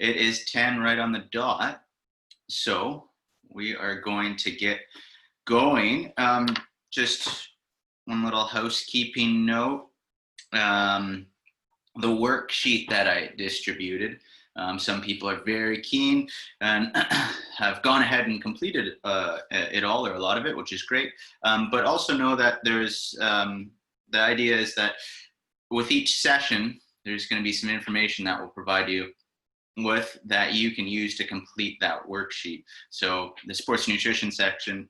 It is 10 right on the dot. So we are going to get going. Just one little housekeeping note. The worksheet that I distributed, some people are very keen and have gone ahead and completed it all or a lot of it, which is great. But also know that there's, the idea is that with each session, there's going to be some information that will provide you with that you can use to complete that worksheet. So the sports nutrition section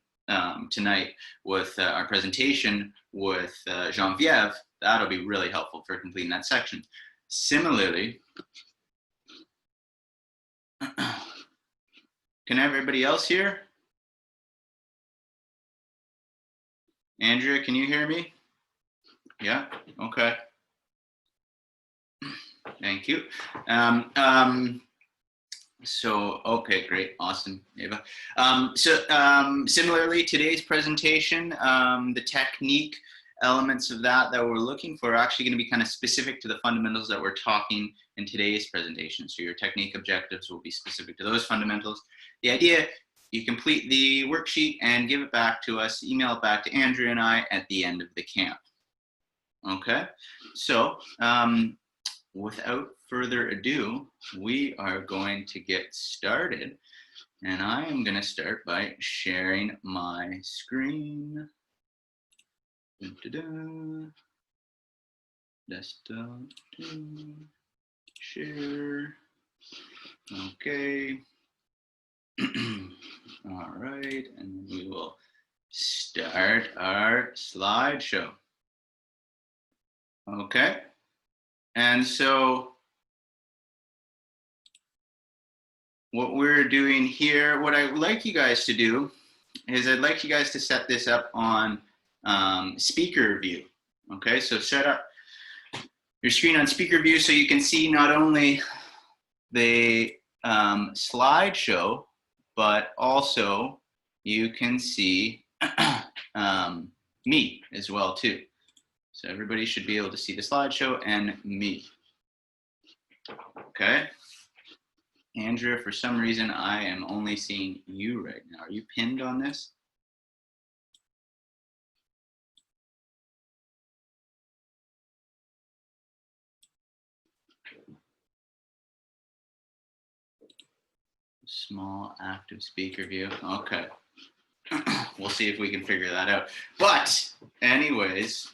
tonight with our presentation with Geneviève, that'll be really helpful for completing that section. Similarly, can everybody else hear? Andrea, can you hear me? Yeah, okay. Thank you. So, okay, great, awesome, Ava. Similarly, today's presentation, the technique elements of that we're looking for are actually going to be kind of specific to the fundamentals that we're talking in today's presentation. So your technique objectives will be specific to those fundamentals. The idea, you complete the worksheet and give it back to us, email it back to Andrea and I at the end of the camp. Okay, so without further ado, we are going to get started. And I am going to start by sharing my screen. Desktop, share. Okay. All right, and we will start our slideshow. Okay, and so what we're doing here, what I would like you guys to do is I'd like you guys to set this up on speaker view. Okay, so set up your screen on speaker view so you can see not only the slideshow, but also you can see me as well too. So everybody should be able to see the slideshow and me. Okay. Andrea, for some reason, I am only seeing you right now. Are you pinned on this? Small active speaker view. Okay. We'll see if we can figure that out. But anyways,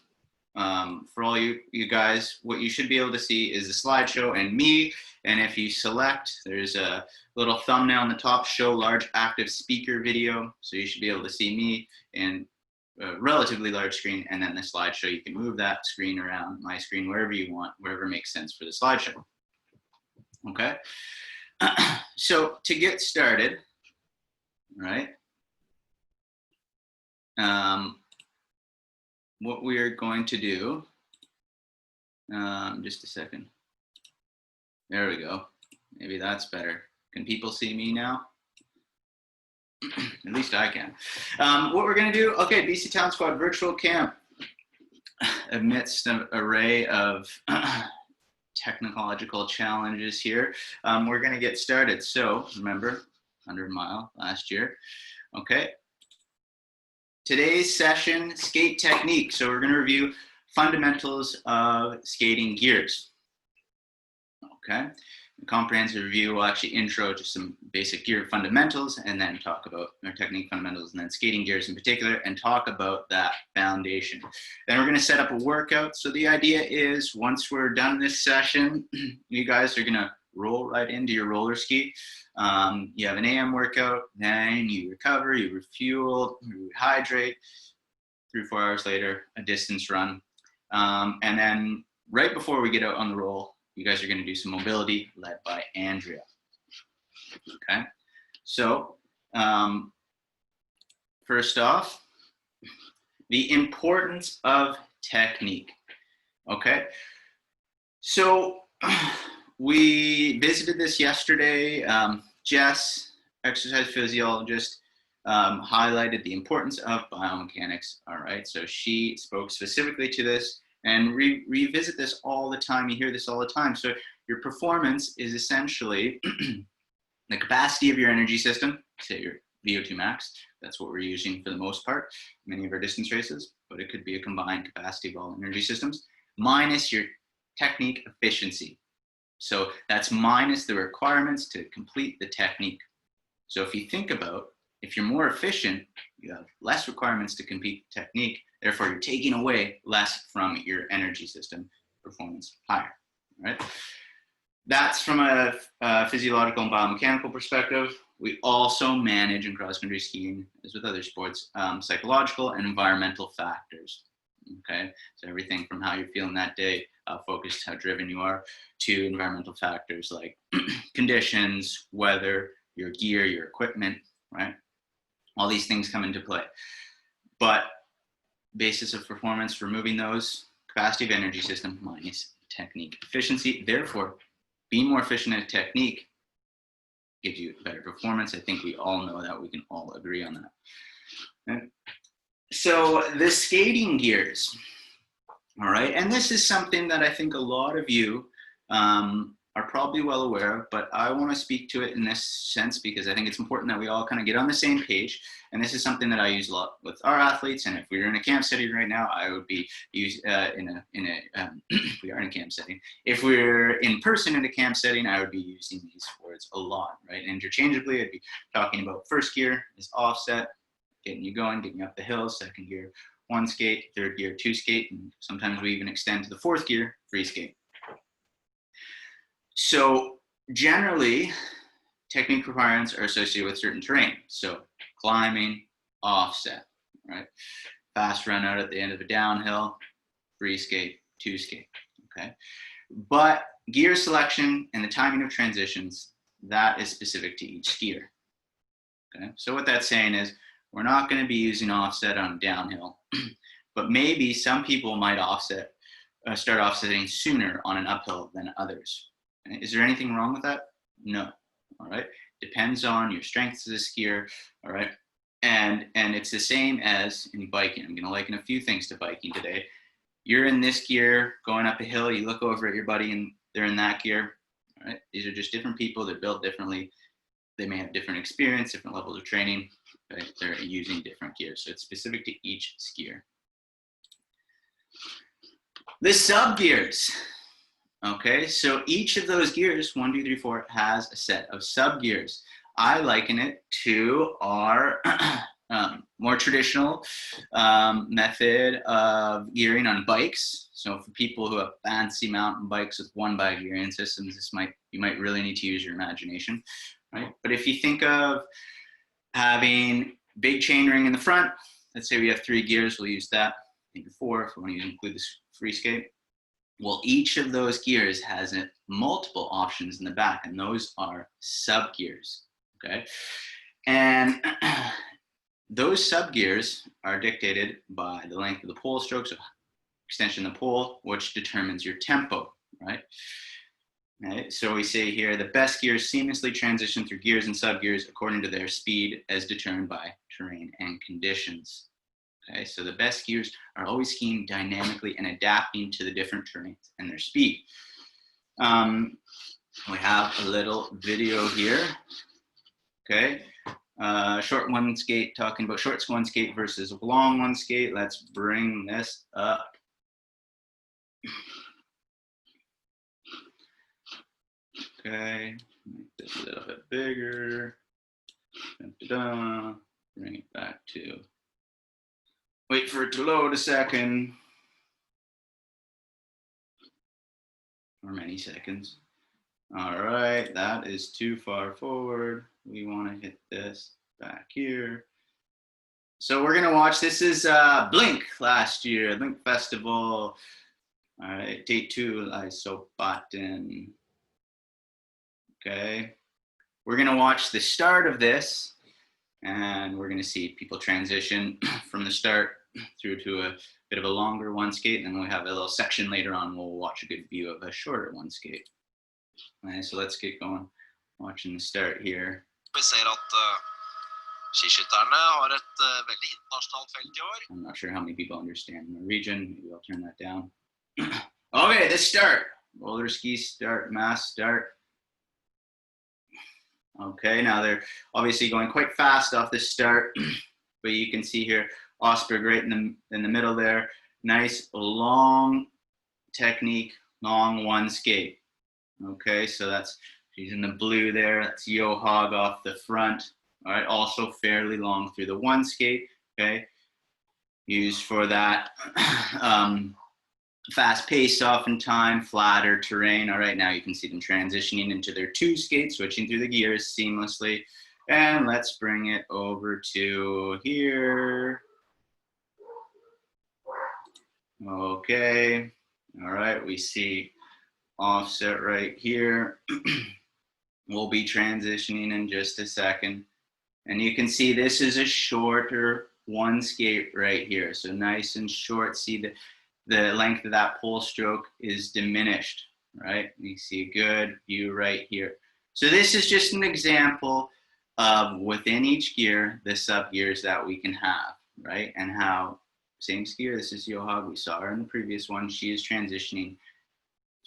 for all you guys, what you should be able to see is the slideshow and me. And if you select, there's a little thumbnail on the top, show large active speaker video. So you should be able to see me in a relatively large screen, and then the slideshow, you can move that screen around, my screen, wherever you want, wherever makes sense for the slideshow. Okay. So to get started, right, what we are going to do, just a second. There we go. Maybe that's better. Can people see me now? At least I can. What we're going to do, okay, BC Town Squad virtual camp amidst an array of technological challenges here. We're going to get started. So remember, 100 mile last year. Okay. Today's session, skate technique. So we're going to review fundamentals of skating gears. Okay. The comprehensive review will actually intro to some basic gear fundamentals and then talk about our technique fundamentals and then skating gears in particular and talk about that foundation. Then we're going to set up a workout. So the idea is once we're done this session, you guys are going to roll right into your roller ski. You have an AM workout, then you recover, you refuel, you hydrate. 3 or 4 hours later, a distance run. And then right before we get out on the roll, you guys are going to do some mobility led by Andrea. Okay, so first off, the importance of technique. Okay, so we visited this yesterday. Jess, exercise physiologist, highlighted the importance of biomechanics. All right, so she spoke specifically to this. And revisit this all the time. You hear this all the time. So your performance is essentially the capacity of your energy system, say your VO2 max. That's what we're using for the most part, many of our distance races, but it could be a combined capacity of all energy systems, minus your technique efficiency. So that's minus the requirements to complete the technique. So if you think about, if you're more efficient, you have less requirements to complete the technique, therefore you're taking away less from your energy system, performance higher, right? That's from a physiological and biomechanical perspective. We also manage in cross-country skiing, as with other sports, psychological and environmental factors. Okay, so everything from how you're feeling that day, how focused, how driven you are, to environmental factors like conditions, weather, your gear, your equipment, right? All these things come into play. But basis of performance, removing those, capacity of energy system minus technique efficiency. Therefore, being more efficient at technique gives you better performance. I think we all know that. We can all agree on that. Okay. So the skating gears, all right, and this is something that I think a lot of you are probably well aware of, but I want to speak to it in this sense because I think it's important that we all kind of get on the same page. And this is something that I use a lot with our athletes. And if we were in a camp setting right now, I would be if we are in a camp setting. If we're in person in a camp setting, I would be using these words a lot, right? Interchangeably, I'd be talking about first gear is offset, getting you going, getting you up the hill. Second gear, one skate. Third gear, two skate. And sometimes we even extend to the fourth gear, free skate. So generally, technique requirements are associated with certain terrain. So climbing, offset, right? Fast run out at the end of a downhill, free skate, two skate, okay? But gear selection and the timing of transitions, that is specific to each skier, okay? So what that's saying is we're not gonna be using offset on downhill, but maybe some people might start offsetting sooner on an uphill than others. Is there anything wrong with that? No, all right? Depends on your strengths as a skier, all right? And it's the same as in biking. I'm gonna liken a few things to biking today. You're in this gear, going up a hill, you look over at your buddy and they're in that gear, all right? These are just different people, they're built differently. They may have different experience, different levels of training, right? They're using different gears. So it's specific to each skier. The sub gears. Okay, so each of those gears, 1, 2, 3, 4, has a set of sub gears. I liken it to our more traditional method of gearing on bikes. So for people who have fancy mountain bikes with one-bike gearing systems, you might really need to use your imagination, right? But if you think of having big chainring in the front, let's say we have 3 gears, we'll use that. Maybe 4 if we want to include this free skate. Well, each of those gears has multiple options in the back, and those are sub gears, okay? And those sub gears are dictated by the length of the pole stroke, so extension of the pole, which determines your tempo, right? Right? So we say here, the best gears seamlessly transition through gears and sub gears according to their speed as determined by terrain and conditions. Okay, so the best skiers are always skiing dynamically and adapting to the different terrains and their speed. We have a little video here. Okay, short one skate, talking about short one skate versus long one skate. Let's bring this up. Okay, make this a little bit bigger. Da-da-da. Bring it back to. Wait for it to load a second. Or many seconds. All right, that is too far forward. We want to hit this back here. So we're gonna watch, this is Blink last year, Blink Festival. All right, day 2, I so button. Okay, we're gonna watch the start of this and we're gonna see people transition from the start through to a bit of a longer one skate, and then we'll have a little section later on. We'll watch a good view of a shorter one skate. All right, so let's get going. Watching the start here. Vi ser at skiskytterne har et veldig internasjonalt felt I år. I'm not sure how many people understand Norwegian. Maybe I'll turn that down. Okay, the start. roller ski start, mass start. Okay, now they're obviously going quite fast off the start, but you can see here, Osberg right in the middle there. Nice long technique, long one skate. Okay, so that's, she's in the blue there. That's Johaug off the front. All right, also fairly long through the one skate. Okay, used for that fast pace oftentimes, flatter terrain. All right, now you can see them transitioning into their two skates, switching through the gears seamlessly. And let's bring it over to here. Okay, all right, we see offset right here. We'll be transitioning in just a second. And you can see this is a shorter one skate right here. So nice and short. See the length of that pole stroke is diminished, right? You see a good view right here. So this is just an example of within each gear, the sub gears that we can have, right? And how, same skier, this is Johaug, we saw her in the previous one, she is transitioning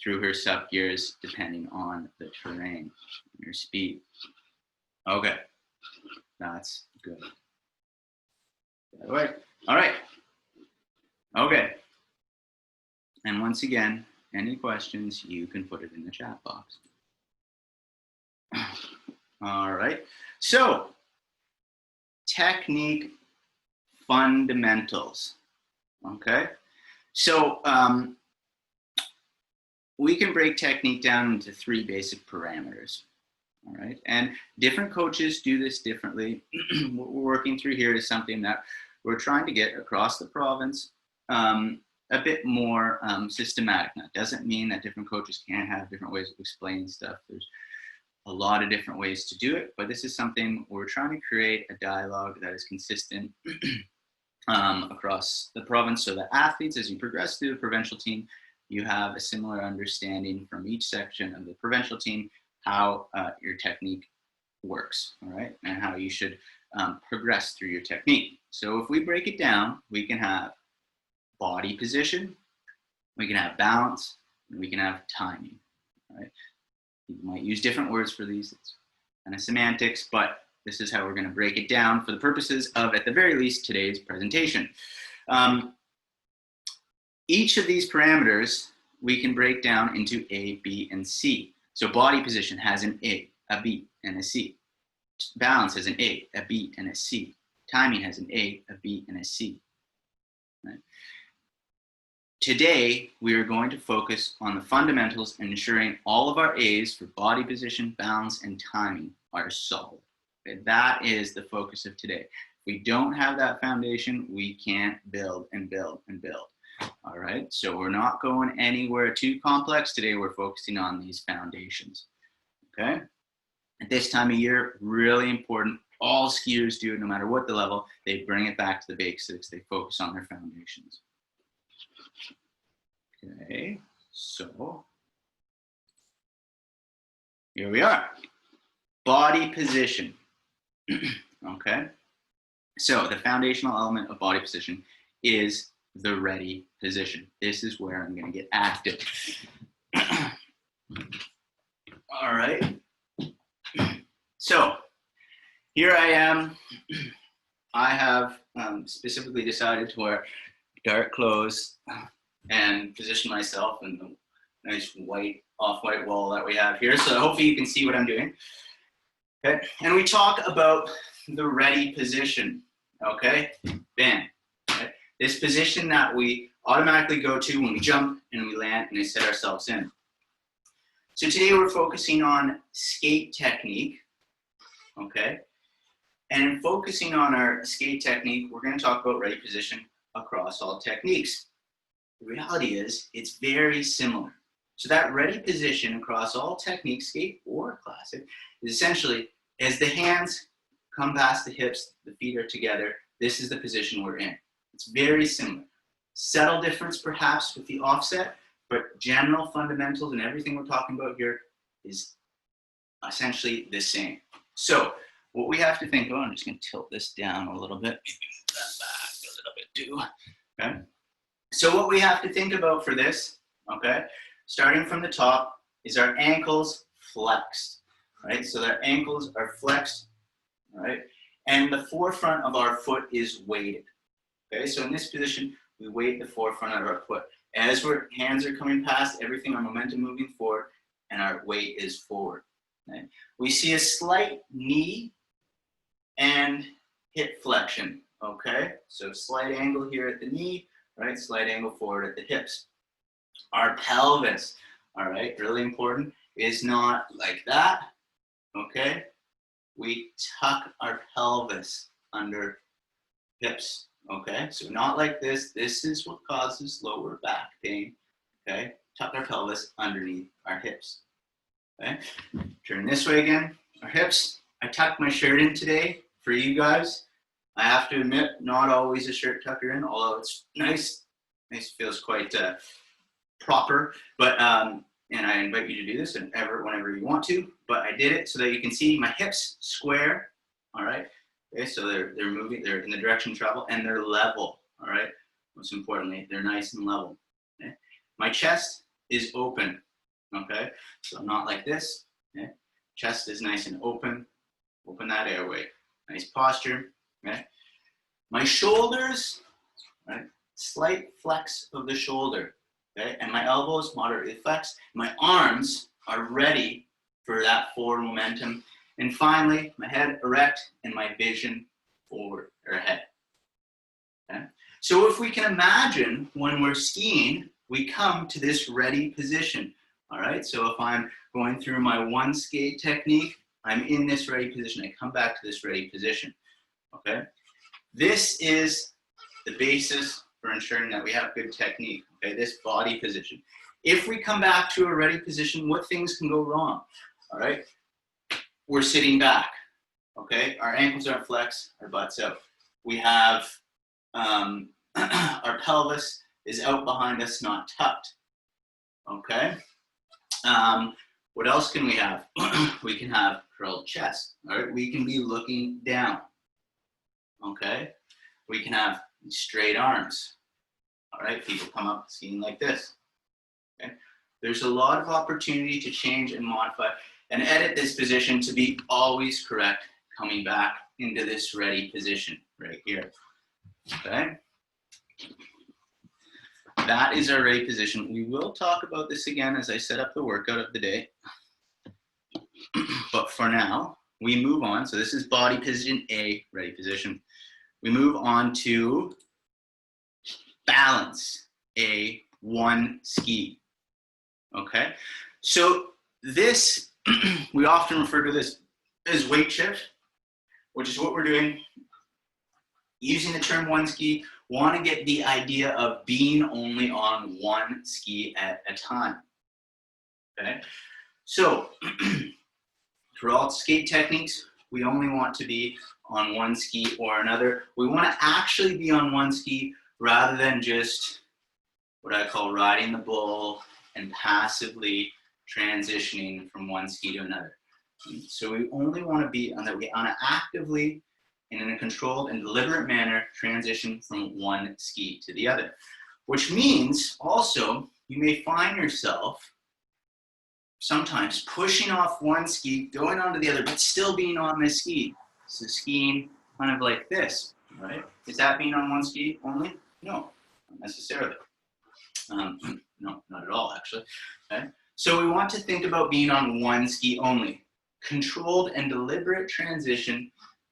through her sub gears depending on the terrain, your speed. Okay, that's good. All right, okay. And once again, any questions, you can put it in the chat box. All right, so technique fundamentals, okay? So we can break technique down into three basic parameters, all right? And different coaches do this differently. What we're working through here is something that we're trying to get across the province a bit more systematic. Now, it doesn't mean that different coaches can't have different ways of explaining stuff. There's a lot of different ways to do it, but this is something we're trying to create a dialogue that is consistent across the province so that athletes, as you progress through the provincial team, you have a similar understanding from each section of the provincial team how your technique works, all right, and how you should progress through your technique. So if we break it down, we can have body position, we can have balance, and we can have timing, right? You might use different words for these, it's kind of semantics, but this is how we're going to break it down for the purposes of, at the very least, today's presentation. Each of these parameters we can break down into A, B, and C. So body position has an A, B, and a C. Balance has an A, B, and a C. Timing has an A, B, and a C. Right? Today, we are going to focus on the fundamentals and ensuring all of our A's for body position, balance, and timing are solid. Okay? That is the focus of today. If we don't have that foundation, we can't build and build and build. All right, so we're not going anywhere too complex. Today, we're focusing on these foundations, okay? At this time of year, really important. All skiers do it, no matter what the level. They bring it back to the basics. They focus on their foundations. Okay, so here we are. Body position, okay? So the foundational element of body position is the ready position. This is where I'm going to get active. All right. So here I am. I have specifically decided to wear dark clothes and position myself in the nice white, off-white wall that we have here. So hopefully you can see what I'm doing. Okay. And we talk about the ready position. Okay. Bam. Okay. This position that we automatically go to when we jump and we land and we set ourselves in. So today we're focusing on skate technique, okay? And in focusing on our skate technique, we're going to talk about ready position across all techniques. The reality is it's very similar. So that ready position across all techniques, skate or classic, is essentially as the hands come past the hips, the feet are together, this is the position we're in. It's very similar. Subtle difference perhaps with the offset, but general fundamentals and everything we're talking about here is essentially the same. So what we have to think about, I'm just going to tilt this down a little bit, that back a little bit too, okay? So what we have to think about for this, okay? starting from the top, is our ankles flexed, right? So their ankles are flexed, right? And the forefront of our foot is weighted, okay? So in this position, we weight the forefront of our foot. As our hands are coming past everything, our momentum moving forward, and our weight is forward, okay? We see a slight knee and hip flexion, okay? So slight angle here at the knee, right? Slight angle forward at the hips. Our pelvis, all right, really important, is not like that, okay? We tuck our pelvis under hips, okay? So not like this. This is what causes lower back pain, okay? Tuck our pelvis underneath our hips, okay? Turn this way again, our hips. I tucked my shirt in today for you guys. I have to admit, not always a shirt tucker in, although it's nice. Nice, feels quite proper, but and I invite you to do this whenever you want to, but I did it so that you can see my hips square, all right? Okay, so they're moving, they're in the direction of travel, and they're level, all right? Most importantly, they're nice and level, okay? My chest is open, okay? So not like this, okay? Chest is nice and open that airway. Nice posture, okay? My shoulders, right? Slight flex of the shoulder, okay? And my elbows moderately flexed. My arms are ready for that forward momentum. And finally, my head erect and my vision forward or ahead, okay? So if we can imagine when we're skiing, we come to this ready position, all right? So if I'm going through my one skate technique, I'm in this ready position. I come back to this ready position, okay? This is the basis for ensuring that we have good technique, okay? This body position. If we come back to a ready position, what things can go wrong, all right? We're sitting back, okay? Our ankles aren't flexed, our butt's out. We have our pelvis is out behind us, not tucked, okay? What else can we have? We can have curled chest, all right? We can be looking down, okay? We can have straight arms, all right? People come up skiing like this, okay? There's a lot of opportunity to change and modify and edit this position to be always correct, coming back into this ready position right here, okay? That is our ready position. We will talk about this again as I set up the workout of the day. But for now, we move on. So this is body position A, ready position. We move on to balance A, one ski. Okay, so this, we often refer to this as weight shift, which is what we're doing. Using the term one ski, want to get the idea of being only on one ski at a time, okay? So, for all skate techniques, we only want to be on one ski or another. We want to actually be on one ski rather than just what I call riding the bull and passively transitioning from one ski to another. So we only want to be on that. We want to actively and in a controlled and deliberate manner transition from one ski to the other, which means also you may find yourself sometimes pushing off one ski, going onto the other, but still being on this ski. So skiing kind of like this, right? Is that being on one ski only? No, not necessarily. No, not at all, actually. Okay? So we want to think about being on one ski only. Controlled and deliberate transition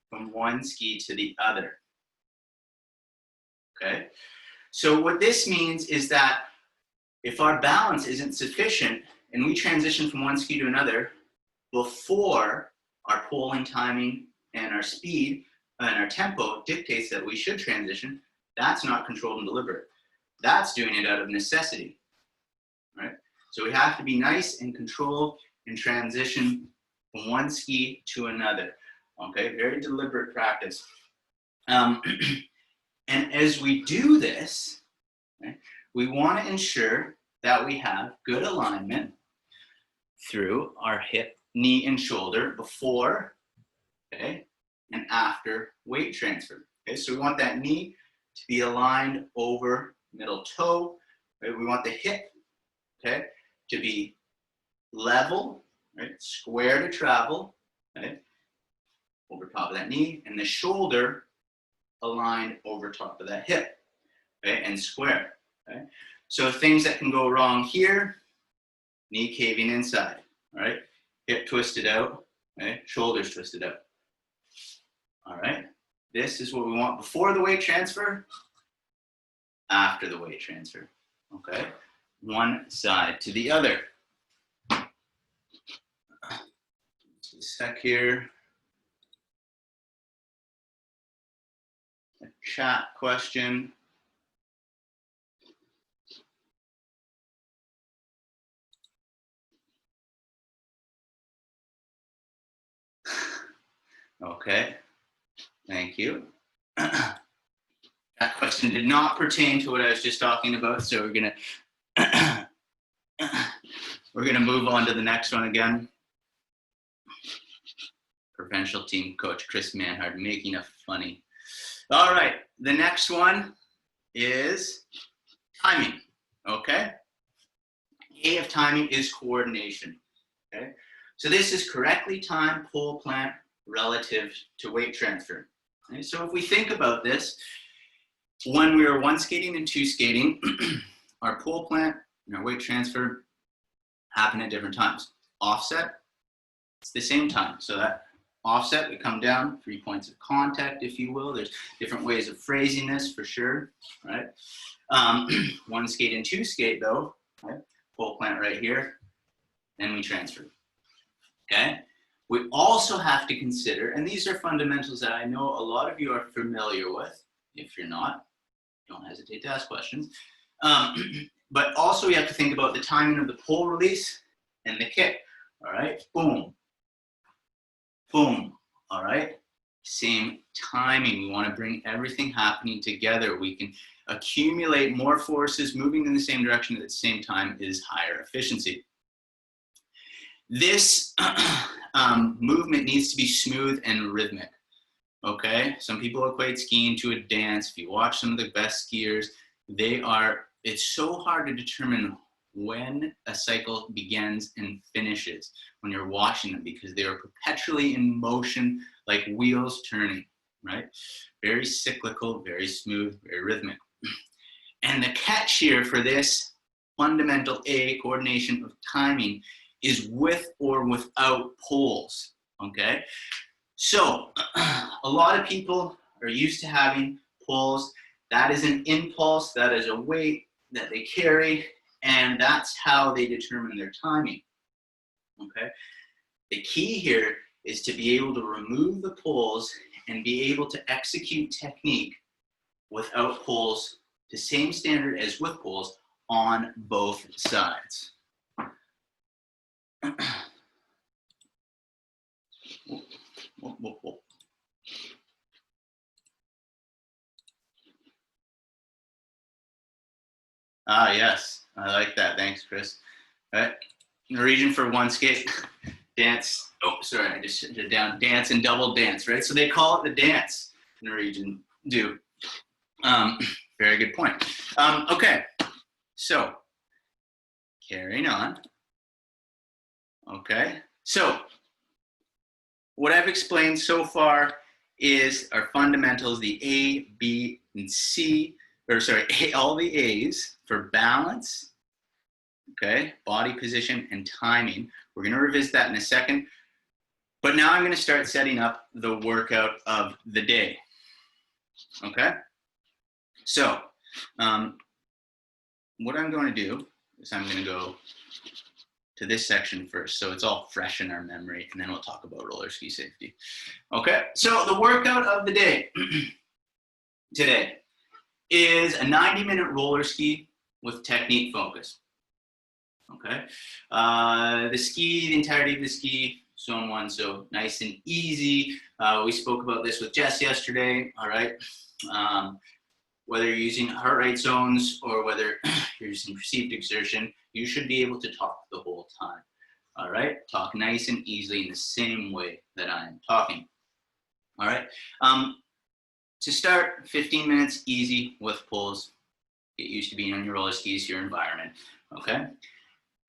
from one ski to the other. Okay? So what this means is that if our balance isn't sufficient and we transition from one ski to another before our poling timing and our speed and our tempo dictates that we should transition, that's not controlled and deliberate. That's doing it out of necessity, right? So we have to be nice and controlled and transition from one ski to another. Okay, very deliberate practice. And as we do this, okay, we want to ensure that we have good alignment through our hip, knee, and shoulder before, okay, and after weight transfer. Okay, so we want that knee to be aligned over middle toe. Right? We want the hip, okay, to be level, right? Square to travel, okay? Over top of that knee, and the shoulder aligned over top of that hip, okay? And square, okay? So things that can go wrong here, knee caving inside, all right? Hip twisted out, okay? Shoulders twisted out, all right? This is what we want before the weight transfer, after the weight transfer, okay? One side to the other. Just a sec here. A chat question. Okay, thank you. That question did not pertain to what I was just talking about, so we're gonna move on to the next one again. Provincial team coach Chris Manhard making a funny. All right, the next one is timing, okay? A of timing is coordination, okay? So this is correctly timed pole plant relative to weight transfer. Okay? So if we think about this, when we were one skating and two skating, our pole plant and our weight transfer happen at different times. Offset, it's the same time. So that offset, we come down, 3 points of contact, if you will. There's different ways of phrasing this for sure, right? One skate and two skate though, right? Pole plant right here, then we transfer, okay? We also have to consider, and these are fundamentals that I know a lot of you are familiar with. If you're not, don't hesitate to ask questions. But also we have to think about the timing of the pole release and the kick, all right? Boom, boom, all right? Same timing. We want to bring everything happening together. We can accumulate more forces moving in the same direction at the same time is higher efficiency. This movement needs to be smooth and rhythmic, okay? Some people equate skiing to a dance. If you watch some of the best skiers, it's so hard to determine when a cycle begins and finishes when you're watching them because they are perpetually in motion like wheels turning, right? Very cyclical, very smooth, very rhythmic. And the catch here for this fundamental A, coordination of timing, is with or without poles, okay? So a lot of people are used to having poles. That is an impulse, that is a weight that they carry, and that's how they determine their timing, okay? The key here is to be able to remove the poles and be able to execute technique without poles, the same standard as with poles on both sides. Ah, yes, I like that. Thanks, Chris. All right, Norwegian for one skate, dance. Oh, sorry, I just shut it down. Dance and double dance, right? So they call it the dance. Norwegian do. Very good point. Okay, so carrying on. Okay, so what I've explained so far is our fundamentals, the A, B, and C, or sorry, all the A's for balance, okay, body position, and timing. We're gonna revisit that in a second, but now I'm gonna start setting up the workout of the day, okay? So, what I'm going to do is I'm gonna go to this section first, so it's all fresh in our memory, and then we'll talk about roller ski safety. Okay, so the workout of the day today is a 90-minute roller ski with technique focus. Okay, the entirety of the ski, zone one, so nice and easy. We spoke about this with Jess yesterday, all right? Whether you're using heart rate zones or whether you're using perceived exertion, you should be able to talk the whole time, all right? Talk nice and easily in the same way that I'm talking, all right? To start, 15 minutes, easy with pulls. Get used to being on your roller skis, your environment, okay?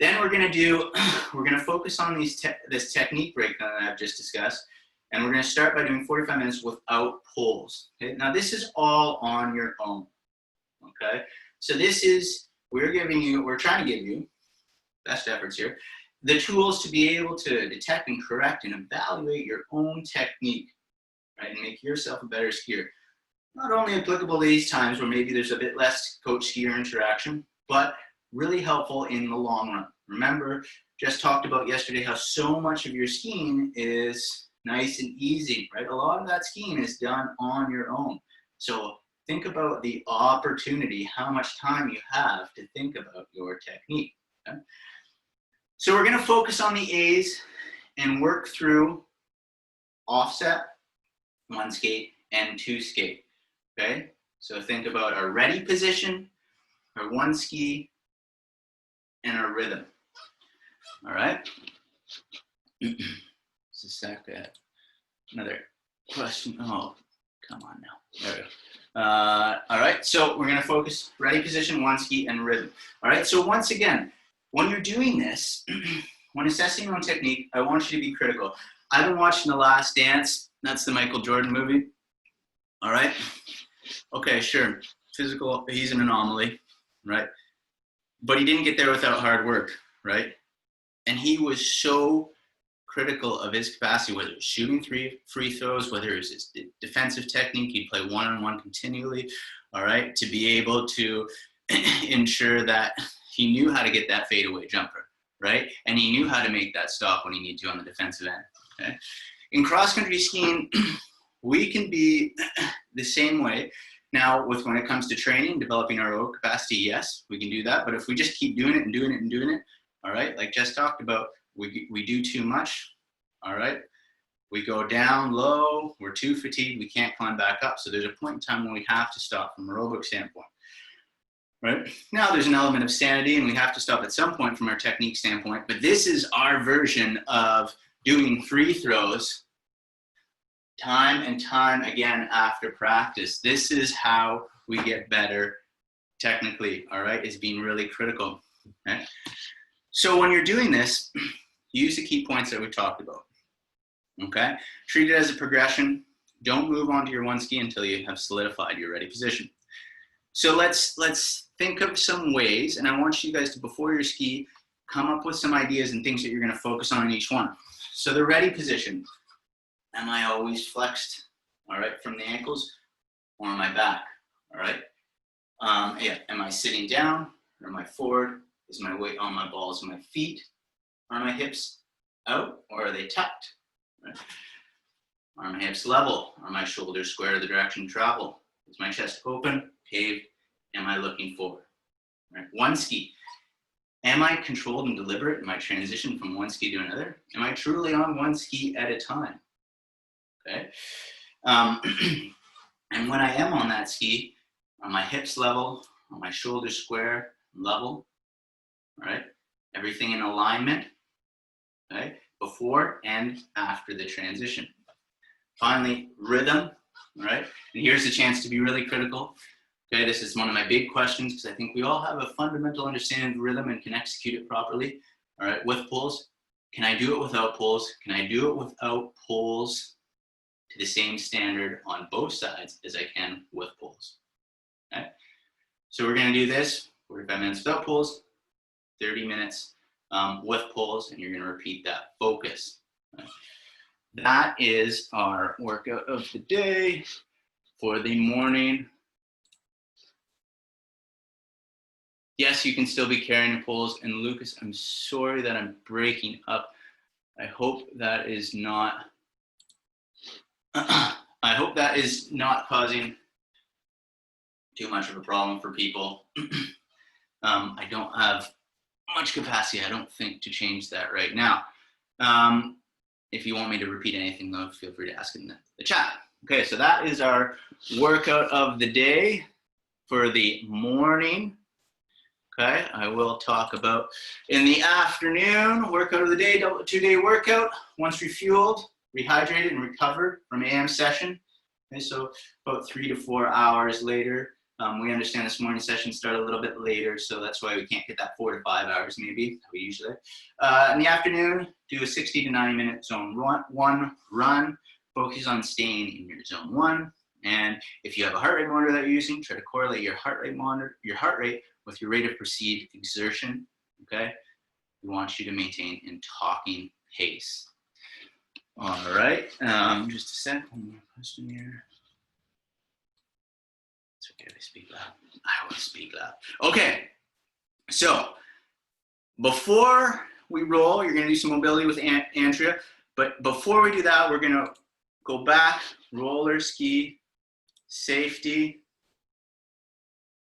Then we're going to focus on this technique breakdown that I've just discussed. And we're going to start by doing 45 minutes without pulls. Okay? Now this is all on your own. Okay? So we're trying to give you, best efforts here, the tools to be able to detect and correct and evaluate your own technique, right? And make yourself a better skier. Not only applicable to these times where maybe there's a bit less coach-skier interaction, but really helpful in the long run. Remember, just talked about yesterday how so much of your skiing is nice and easy, right? A lot of that skiing is done on your own. So think about the opportunity, how much time you have to think about your technique. Okay? So we're going to focus on the A's and work through offset, one skate, and two skate. Okay? So think about our ready position, our one ski, and our rhythm. All right? Just a sec. Another question. Oh, come on now. There we go. All right, so we're going to focus ready position, one ski, and rhythm. All right, so once again, when you're doing this, when assessing your own technique, I want you to be critical. I've been watching The Last Dance. That's the Michael Jordan movie. All right? Okay, sure. Physical, he's an anomaly, right? But he didn't get there without hard work, right? And he was so critical of his capacity, whether it was shooting free throws, whether it was his defensive technique, he'd play one-on-one continually, all right, to be able to ensure that he knew how to get that fadeaway jumper, right? And he knew how to make that stop when he needed to on the defensive end, okay? In cross-country skiing, we can be the same way. Now, when it comes to training, developing our own capacity, yes, we can do that. But if we just keep doing it and doing it and doing it, all right, like Jess talked about, we do too much, all right? We go down low, we're too fatigued, we can't climb back up. So there's a point in time when we have to stop from a aerobic standpoint, right? Now there's an element of sanity and we have to stop at some point from our technique standpoint, but this is our version of doing free throws time and time again after practice. This is how we get better technically, all right? It's being really critical, okay? So when you're doing this, use the key points that we talked about, okay? Treat it as a progression. Don't move on to your one ski until you have solidified your ready position. So let's think of some ways, and I want you guys to, before your ski, come up with some ideas and things that you're gonna focus on in each one. So the ready position, am I always flexed, all right, from the ankles, or am I back, all right? Yeah, am I sitting down, or am I forward? Is my weight on my balls and my feet? Are my hips out, or are they tucked? Right? Are my hips level? Are my shoulders square to the direction of travel? Is my chest open, paved? Am I looking forward? Right? One ski. Am I controlled and deliberate in my transition from one ski to another? Am I truly on one ski at a time? Okay. And when I am on that ski, are my hips level? Are my shoulders square, level? All right. Everything in alignment. Okay. Before and after the transition. Finally, rhythm. All right. And here's the chance to be really critical. Okay. This is one of my big questions because I think we all have a fundamental understanding of rhythm and can execute it properly. All right. With pulls. Can I do it without pulls? Can I do it without pulls to the same standard on both sides as I can with pulls? Okay. So we're going to do this 45 minutes without pulls, 30 minutes with pulls, and you're going to repeat that. Focus. Okay. That is our workout of the day for the morning. Yes, you can still be carrying the pulls. And Lucas, I'm sorry that I'm breaking up. I hope that is not causing too much of a problem for people. I don't have much capacity, I don't think, to change that right now. If you want me to repeat anything, though, feel free to ask in the chat. Okay, so that is our workout of the day for the morning. Okay, I will talk about in the afternoon, workout of the day, 2-day workout. Once refueled, rehydrated, and recovered from AM session. Okay, so about 3 to 4 hours later, We understand this morning session started a little bit later, so that's why we can't get that 4 to 5 hours maybe that we usually. In the afternoon, do a 60 to 90 minute zone one run. Focus on staying in your zone 1. And if you have a heart rate monitor that you're using, try to correlate your heart rate with your rate of perceived exertion. Okay, we want you to maintain in talking pace. All right, just a sec. One more question here. It's okay, I speak loud. I will speak loud. Okay, so before we roll, you're going to do some mobility with Andrea. But before we do that, we're going to go back, roller ski, safety,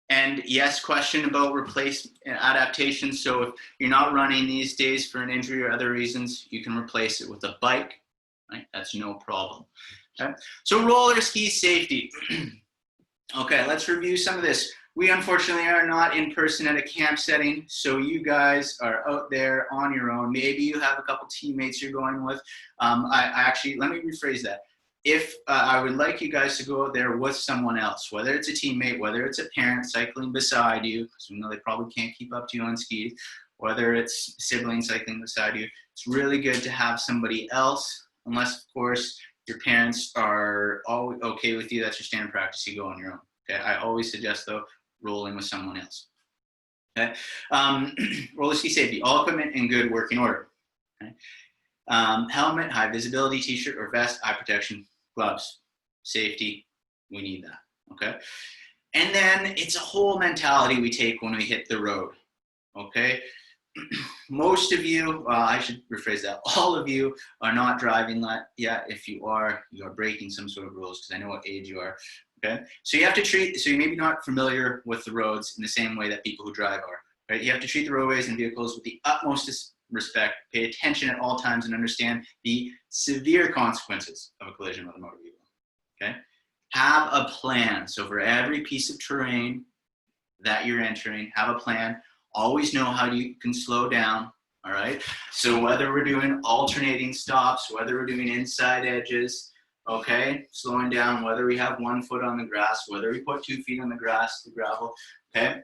and yes, question about replacement and adaptation. So if you're not running these days for an injury or other reasons, you can replace it with a bike, right? That's no problem. Okay, so roller ski safety. Okay, let's review some of this. We unfortunately are not in person at a camp setting, so you guys are out there on your own. Maybe you have a couple teammates you're going with. I actually, let me rephrase that. If I would like you guys to go out there with someone else, whether it's a teammate, whether it's a parent cycling beside you, because we know they probably can't keep up to you on skis, whether it's siblings cycling beside you, it's really good to have somebody else, unless, of course, your parents are all okay with you. That's your standard practice. You go on your own. Okay, I always suggest, though, rolling with someone else. Okay, roller ski safety, all equipment in good working order. Okay, helmet, high visibility t-shirt or vest, eye protection, gloves, safety. We need that. Okay, and then it's a whole mentality we take when we hit the road. Okay. Most of you, I should rephrase that, all of you are not driving yet. If you are breaking some sort of rules, because I know what age you are. Okay, so you have to treat, so you may be not familiar with the roads in the same way that people who drive are, right? You have to treat the roadways and vehicles with the utmost respect, pay attention at all times, and understand the severe consequences of a collision with a motor vehicle. Okay, have a plan. So for every piece of terrain that you're entering, have a plan. Always know how you can slow down, all right? So whether we're doing alternating stops, whether we're doing inside edges, okay, slowing down, whether we have 1 foot on the grass, whether we put 2 feet on the grass, the gravel, okay?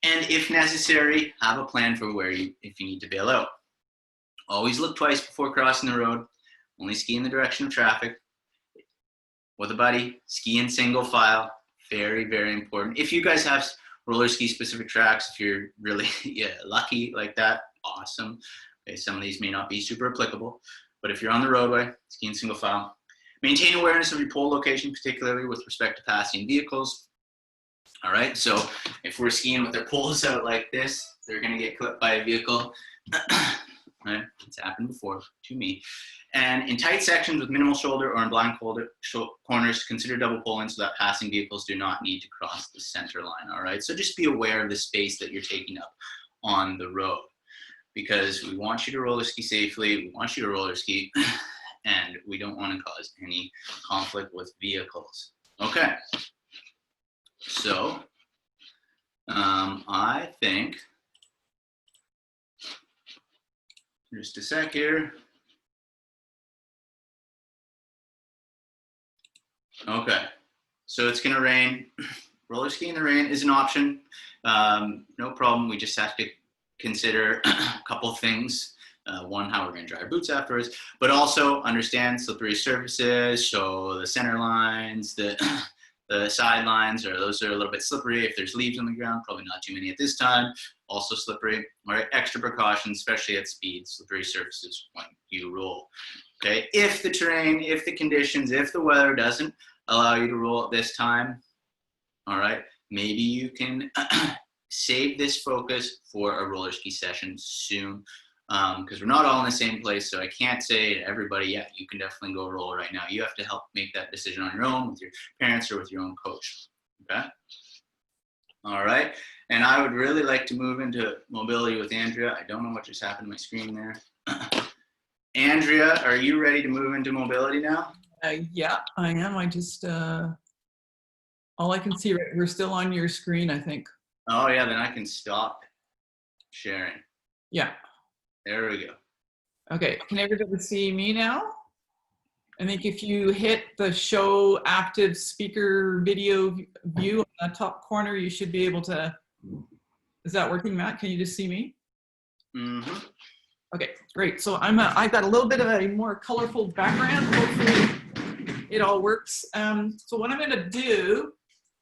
And if necessary, have a plan for if you need to bail out. Always look twice before crossing the road. Only ski in the direction of traffic. With a buddy, ski in single file. Very, very important. If you guys have roller ski specific tracks, if you're really lucky like that, awesome. Okay, some of these may not be super applicable, but if you're on the roadway, ski in single file. Maintain awareness of your pole location, particularly with respect to passing vehicles. All right, so if we're skiing with our poles out like this, they're gonna get clipped by a vehicle. Right? It's happened before to me. And in tight sections with minimal shoulder or in blind corners, consider double pulling so that passing vehicles do not need to cross the center line, all right? So just be aware of the space that you're taking up on the road, because we want you to roller ski safely, we want you to roller ski, and we don't want to cause any conflict with vehicles. Okay, so I think, just a sec here. Okay, so it's gonna rain. Roller skiing in the rain is an option. No problem, we just have to consider a couple things. One, how we're gonna dry our boots afterwards, but also understand slippery surfaces. So the center lines, the sidelines, those are a little bit slippery. If there's leaves on the ground, probably not too many at this time. Also slippery. All right, extra precautions, especially at speed, slippery surfaces when you roll. Okay, if the terrain, if the conditions, if the weather doesn't allow you to roll at this time, all right, maybe you can save this focus for a roller ski session soon, because we're not all in the same place, so I can't say to everybody, yeah, you can definitely go roll right now. You have to help make that decision on your own with your parents or with your own coach, okay? All right, and I would really like to move into mobility with Andrea. I don't know what just happened to my screen there. Andrea, are you ready to move into mobility now? Yeah, I am. I just, all I can see, we're still on your screen, I think. Oh yeah, then I can stop sharing. Yeah. There we go. Okay, can everybody see me now? I think if you hit the show active speaker video view on the top corner, you should be able to, is that working, Matt? Can you just see me? Mm-hmm. Okay, great. So I've got a little bit of a more colorful background. Hopefully it all works. So what I'm gonna do,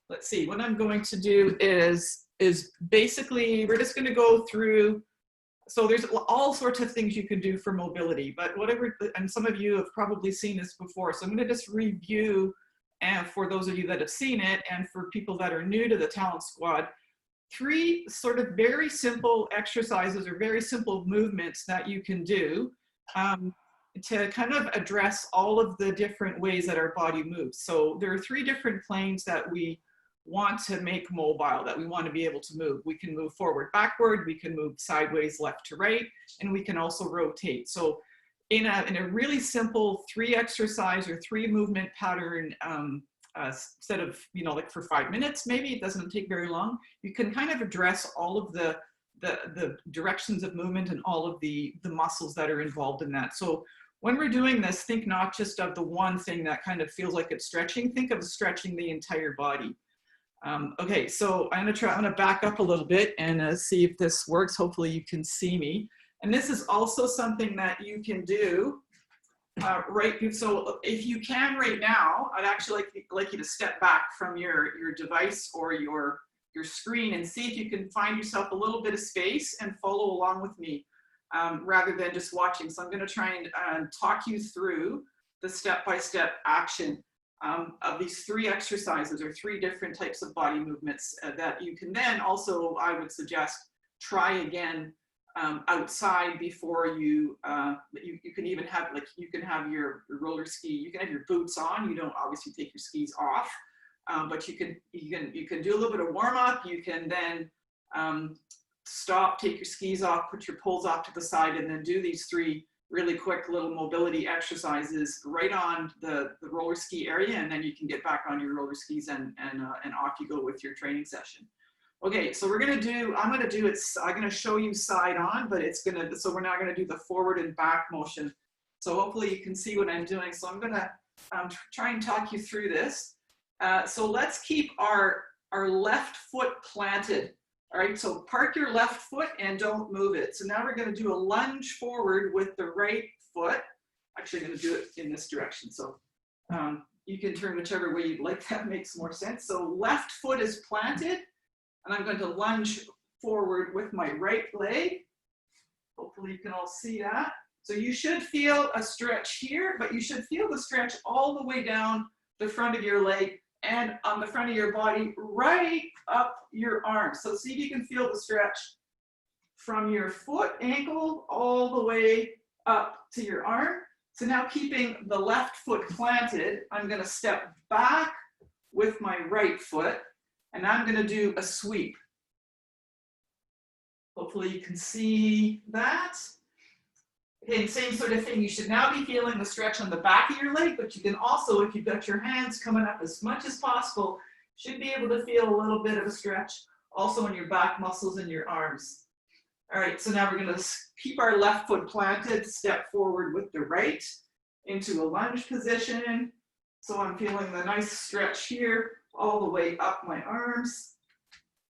let's see, what I'm going to do is basically, we're just gonna go through, so there's all sorts of things you can do for mobility, but whatever, and some of you have probably seen this before, so I'm gonna just review, and for those of you that have seen it, and for people that are new to the Talent Squad, 3 sort of very simple exercises or very simple movements that you can do to kind of address all of the different ways that our body moves. So there are 3 different planes that we want to make mobile, that we want to be able to move. We can move forward, backward, we can move sideways, left to right, and we can also rotate. So in a really simple 3 exercise or 3 movement pattern, instead of, you know, like for 5 minutes, maybe it doesn't take very long, you can kind of address all of the directions of movement and all of the muscles that are involved in that. So when we're doing this, think not just of the one thing that kind of feels like it's stretching, think of stretching the entire body. Okay, so I'm gonna back up a little bit and see if this works. Hopefully you can see me. And this is also something that you can do, right? So if you can right now, I'd actually like you to step back from your device or your screen and see if you can find yourself a little bit of space and follow along with me, rather than just watching. So I'm gonna try and talk you through the step-by-step action of these 3 exercises or 3 different types of body movements that you can then also, I would suggest, try again outside before you can even have, like, you can have your roller ski, you can have your boots on, you don't obviously take your skis off, but you can do a little bit of warm up, you can then stop, take your skis off, put your poles off to the side, and then do these 3 really quick little mobility exercises right on the roller ski area, and then you can get back on your roller skis and off you go with your training session. Okay, so I'm gonna show you side on, but so we're not gonna do the forward and back motion. So hopefully you can see what I'm doing. So I'm gonna try and talk you through this. So let's keep our left foot planted. All right, so park your left foot and don't move it. So now we're gonna do a lunge forward with the right foot. Actually, I'm gonna do it in this direction. So you can turn whichever way you'd like, that makes more sense. So left foot is planted, and I'm going to lunge forward with my right leg. Hopefully you can all see that. So you should feel a stretch here, but you should feel the stretch all the way down the front of your leg and on the front of your body, right up your arm. So see if you can feel the stretch from your foot, ankle, all the way up to your arm. So now, keeping the left foot planted, I'm gonna step back with my right foot, and I'm gonna do a sweep. Hopefully you can see that. Okay, same sort of thing. You should now be feeling the stretch on the back of your leg, but you can also, if you've got your hands coming up as much as possible, should be able to feel a little bit of a stretch also in your back muscles and your arms. All right, so now we're gonna keep our left foot planted, step forward with the right into a lunge position. So I'm feeling the nice stretch here, all the way up my arms.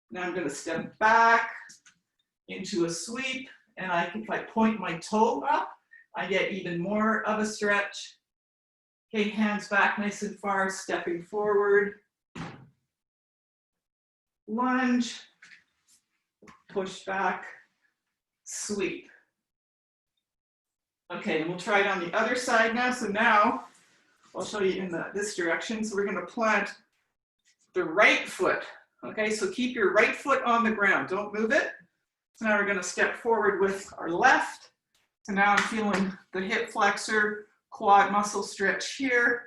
Now I'm gonna step back into a sweep, and if I point my toe up, I get even more of a stretch. Okay, hands back nice and far, stepping forward. Lunge, push back, sweep. Okay, and we'll try it on the other side now. So now, I'll show you in this direction. So we're gonna plant the right foot. Okay, so keep your right foot on the ground, don't move it. So now we're gonna step forward with our left. So now I'm feeling the hip flexor, quad muscle stretch here.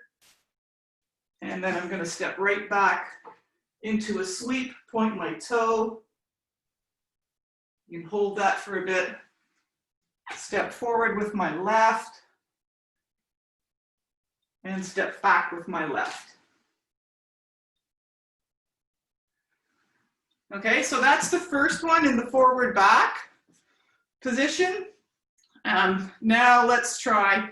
And then I'm gonna step right back into a sweep, point my toe. You can hold that for a bit. Step forward with my left. And step back with my left. Okay, so that's the first one in the forward back position. Now let's try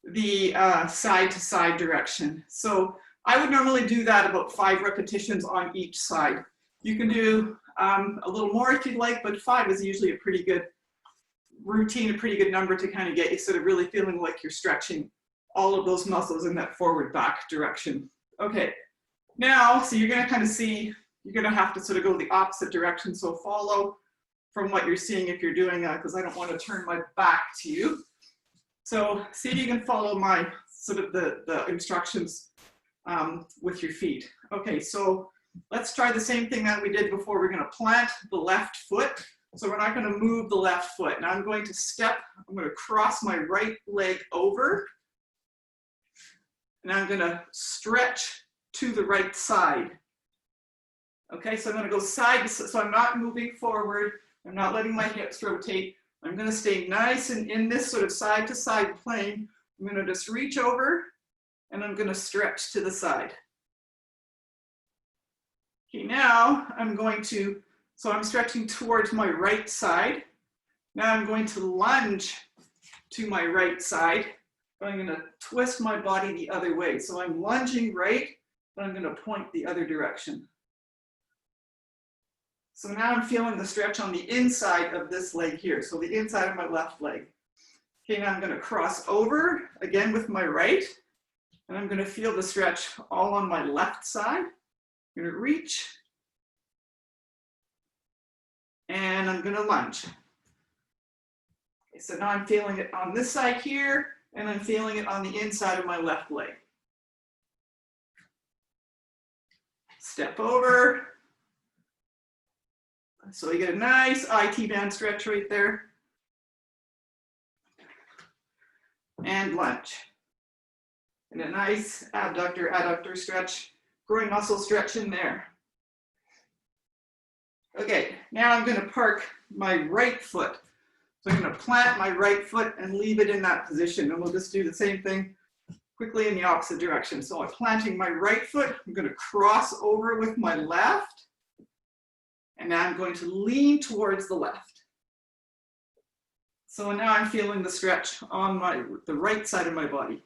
the side to side direction. So I would normally do that about 5 repetitions on each side. You can do a little more if you'd like, but 5 is usually a pretty good routine, a pretty good number to kind of get you sort of really feeling like you're stretching all of those muscles in that forward back direction. Okay, now, so you're gonna kind of see, you're gonna have to sort of go the opposite direction. So follow from what you're seeing if you're doing that, because I don't want to turn my back to you. So see if you can follow my sort of the instructions with your feet. Okay, so let's try the same thing that we did before. We're gonna plant the left foot. So we're not gonna move the left foot. Now I'm going to step, I'm gonna cross my right leg over. And I'm gonna stretch to the right side. Okay, so I'm gonna go side to side, so I'm not moving forward. I'm not letting my hips rotate. I'm gonna stay nice and in this sort of side to side plane. I'm gonna just reach over and I'm gonna stretch to the side. Okay, now I'm going to, so I'm stretching towards my right side. Now I'm going to lunge to my right side. But I'm gonna twist my body the other way. So I'm lunging right, but I'm gonna point the other direction. So now I'm feeling the stretch on the inside of this leg here. So the inside of my left leg. Okay, now I'm gonna cross over again with my right, and I'm gonna feel the stretch all on my left side. I'm gonna reach, and I'm gonna lunge. Okay, so now I'm feeling it on this side here, and I'm feeling it on the inside of my left leg. Step over. So you get a nice IT band stretch right there. And lunge. And a nice adductor stretch, groin muscle stretch in there. Okay, now I'm gonna park my right foot. So I'm gonna plant my right foot and leave it in that position. And we'll just do the same thing quickly in the opposite direction. So I'm planting my right foot. I'm gonna cross over with my left. And now I'm going to lean towards the left. So now I'm feeling the stretch on the right side of my body.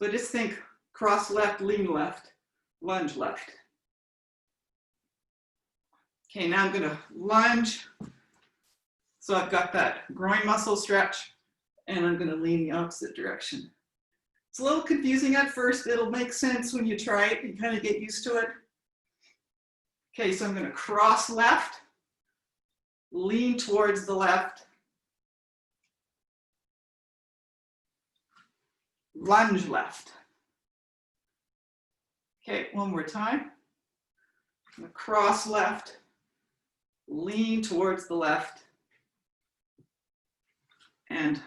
So just think cross left, lean left, lunge left. Okay, now I'm gonna lunge. So I've got that groin muscle stretch, and I'm gonna lean the opposite direction. It's a little confusing at first. It'll make sense when you try it and kind of get used to it. Okay, so I'm gonna cross left, lean towards the left, lunge left. Okay, one more time. I'm gonna cross left, lean towards the left, and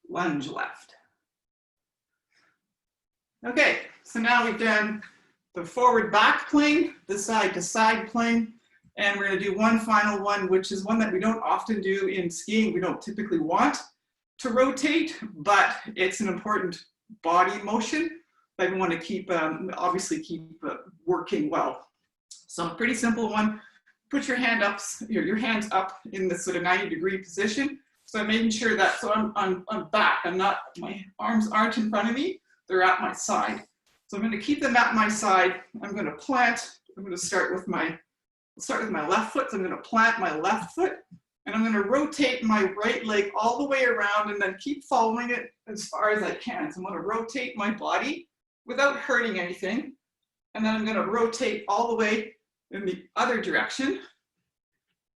lunge left. Okay, so now we've done the forward back plane, the side to side plane, and we're gonna do one final one, which is one that we don't often do in skiing. We don't typically want to rotate, but it's an important body motion that we want to keep, obviously keep working well. So a pretty simple one. Put your hand up, your hands up in this sort of 90-degree position. So I'm making sure that, so I'm back. I'm not, my arms aren't in front of me. They're at my side. So I'm going to keep them at my side. I'm going to plant. I'm going to start with my left foot. So I'm going to plant my left foot, and I'm going to rotate my right leg all the way around, and then keep following it as far as I can. So I'm going to rotate my body without hurting anything, and then I'm going to rotate all the way in the other direction,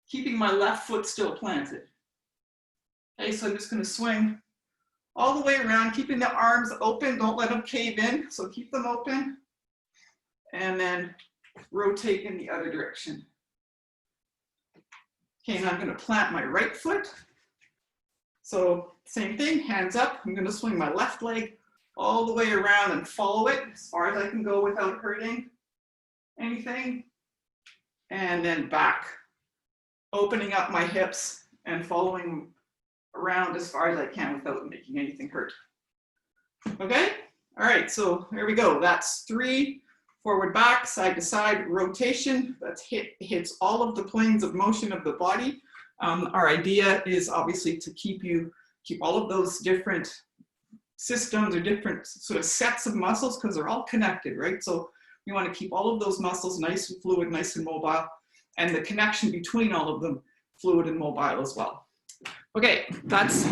keeping my left foot still planted. Okay, so I'm just going to swing all the way around, keeping the arms open. Don't let them cave in, so keep them open. And then rotate in the other direction. Okay, now I'm going to plant my right foot. So same thing, hands up. I'm going to swing my left leg all the way around and follow it as far as I can go without hurting anything. And then back, opening up my hips and following around as far as I can without making anything hurt. Okay, all right, so there we go. That's 3 forward, back, side to side rotation. That's hits all of the planes of motion of the body. Our idea is obviously to keep all of those different systems or different sort of sets of muscles because they're all connected, right? So we want to keep all of those muscles nice and fluid, nice and mobile, and the connection between all of them fluid and mobile as well. Okay, that's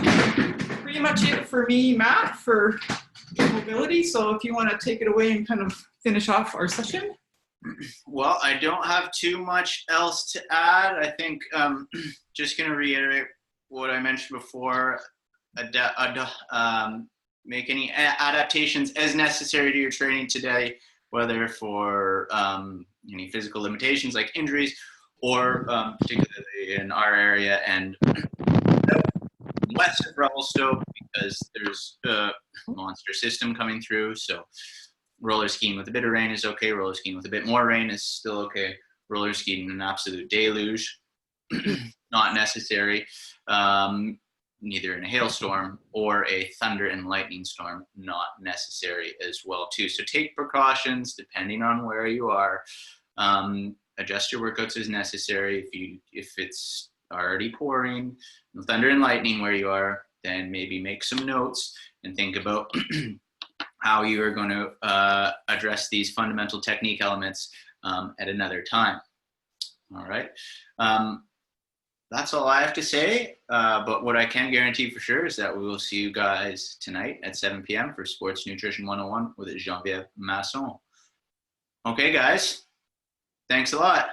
pretty much it for me, Matt, for mobility. So if you want to take it away and kind of finish off our session. Well, I don't have too much else to add. I think just going to reiterate what I mentioned before. Make any adaptations as necessary to your training today, whether for any physical limitations like injuries or particularly in our area and west of Revelstoke, because there's a monster system coming through. So roller skiing with a bit of rain is okay. Roller skiing with a bit more rain is still okay. Roller skiing in an absolute deluge, not necessary. Neither in a hailstorm or a thunder and lightning storm, not necessary as well too. So take precautions depending on where you are. Adjust your workouts as necessary. If it's already pouring, thunder and lightning where you are, then maybe make some notes and think about how you are going to address these fundamental technique elements at another time. All right. That's all I have to say, but what I can guarantee for sure is that we will see you guys tonight at 7 p.m. for Sports Nutrition 101 with Geneviève Masson. Okay, guys, thanks a lot.